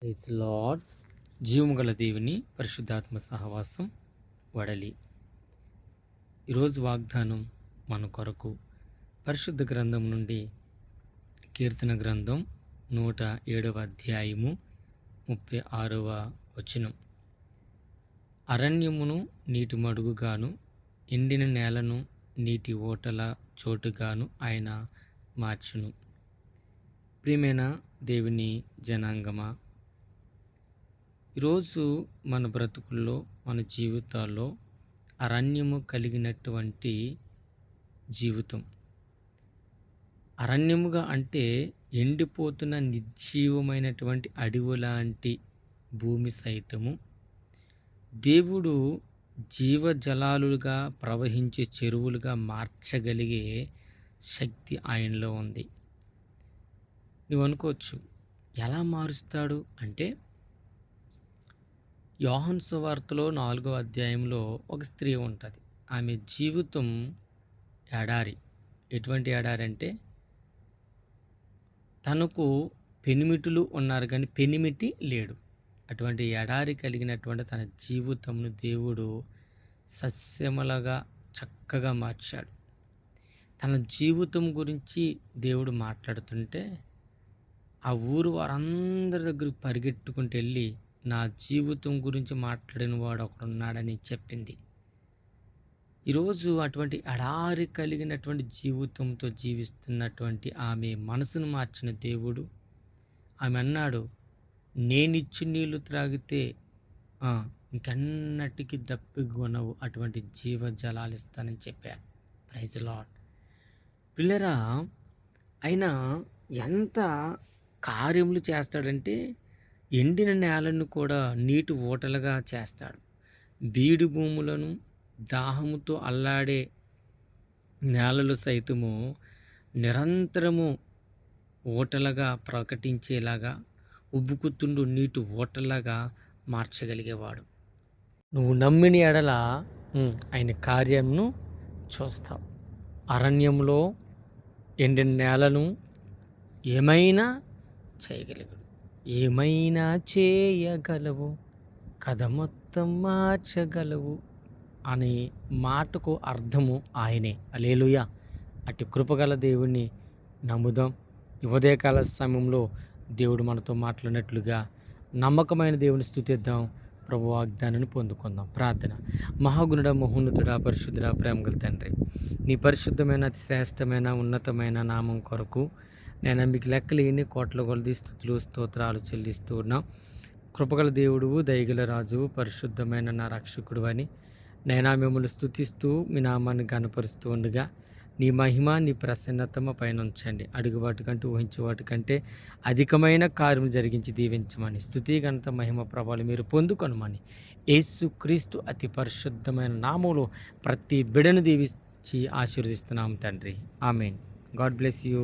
Praise lord. జీవము గల దేవుని పరిశుద్ధాత్మ సహవాసం వడలి. ఈరోజు వాగ్దానం మన కొరకు పరిశుద్ధ గ్రంథం నుండి కీర్తన గ్రంథం 107వ అధ్యాయము 36వ వచనం. అరణ్యమును నీటి మడుగుగాను, ఎండిన నేలను నీటి ఓటల చోటుగాను ఆయన మార్చును. ప్రియమైన దేవుని జనాంగమా, ఈరోజు మన బ్రతుకుల్లో, మన జీవితాల్లో అరణ్యము కలిగినటువంటి జీవితం. అరణ్యముగా అంటే ఎండిపోతున్న నిర్జీవమైనటువంటి అడవి లాంటి భూమి సైతము దేవుడు జీవజలాలుగా ప్రవహించే చెరువులుగా మార్చగలిగే శక్తి ఆయనలో ఉంది. నువ్వు అనుకోవచ్చు, ఎలా మారుస్తాడు అంటే, యోహాను సువార్తలో 4వ అధ్యాయంలో ఒక స్త్రీ ఉంటుంది. ఆమె జీవితం ఎడారి. ఎటువంటి ఎడారి అంటే, తనకు పెనిమిటులు ఉన్నారు కానీ పెనిమిటి లేడు. అటువంటి ఎడారి కలిగినటువంటి తన జీవితంను దేవుడు సస్యములుగా చక్కగా మార్చాడు. తన జీవితం గురించి దేవుడు మాట్లాడుతుంటే, ఆ ఊరు వారందరి దగ్గరికి పరిగెట్టుకుంటూ వెళ్ళి, నా జీవితం గురించి మాట్లాడిన వాడు ఒకడున్నాడని చెప్పింది. ఈరోజు అటువంటి ఎడారి కలిగినటువంటి జీవితంతో జీవిస్తున్నటువంటి ఆమె మనసును మార్చిన దేవుడు, ఆమె అన్నాడు, నేనిచ్చి నీళ్లు త్రాగితే ఇంకెన్నటికీ దప్పికొనవు, అటువంటి జీవజలాలు ఇస్తానని చెప్పాడు. Praise Lord. పిల్లరా, ఆయన ఎంత కార్యములు చేస్తాడంటే, ఎండిన నేలను కూడా నీటి ఊటలుగా చేస్తాడు. బీడు భూములను, దాహముతో అల్లాడే నేలలు సైతము నిరంతరము ఊటలుగా ప్రకటించేలాగా, ఉబ్బుకుతుండు నీటి ఊటలాగా మార్చగలిగేవాడు. నువ్వు నమ్మిన ఎడల ఆయన కార్యంను చూస్తావు. అరణ్యంలో ఎండిన నేలను ఏమైనా చేయగలిగాడు. ఏమైనా చేయగలవు, కథ మొత్తం మార్చగలవు అనే మాటకు అర్థము ఆయనే. హల్లెలూయా. అటు కృపగల దేవుణ్ణి నమ్ముదాం. ఉదయకాల సమయంలో దేవుడు మనతో మాట్లాడినట్లుగా నమ్మకమైన దేవుని స్తుతిద్దాం. ప్రభు వాగ్దానాన్ని పొందుకుందాం. ప్రార్థన. మహాగుణుడ, మహోన్నతుడ, పరిశుద్ధుడ, ప్రేమగల తండ్రి, నీ పరిశుద్ధమైన, అతి శ్రేష్టమైన, ఉన్నతమైన నామం కొరకు నేను మీకు లెక్కలేని కోట్ల కొలది స్తుతులు, స్తోత్రాలు చెల్లిస్తూ ఉన్నాం. కృపగల దేవుడువు, దయగల రాజువు, పరిశుద్ధమైన నా రక్షకుడు అని నేను మిమ్మల్ని స్తుతిస్తూ మీ నామాన్ని గణపరుస్తూ ఉండగా, నీ మహిమ, నీ ప్రసన్నత మా పైన ఉంచండి. అడుగు వాటికంటే, ఊహించే వాటికంటే అధికమైన కార్యం జరిగించి దీవించమని, స్తుతి, ఘనత, మహిమ, ప్రభావాలు మీరు పొందుకొనమని యేసు క్రీస్తు అతి పరిశుద్ధమైన నామంలో ప్రతి బిడను దీవించి ఆశీర్వదిస్తున్నాం తండ్రి. ఆమేన్. God bless you.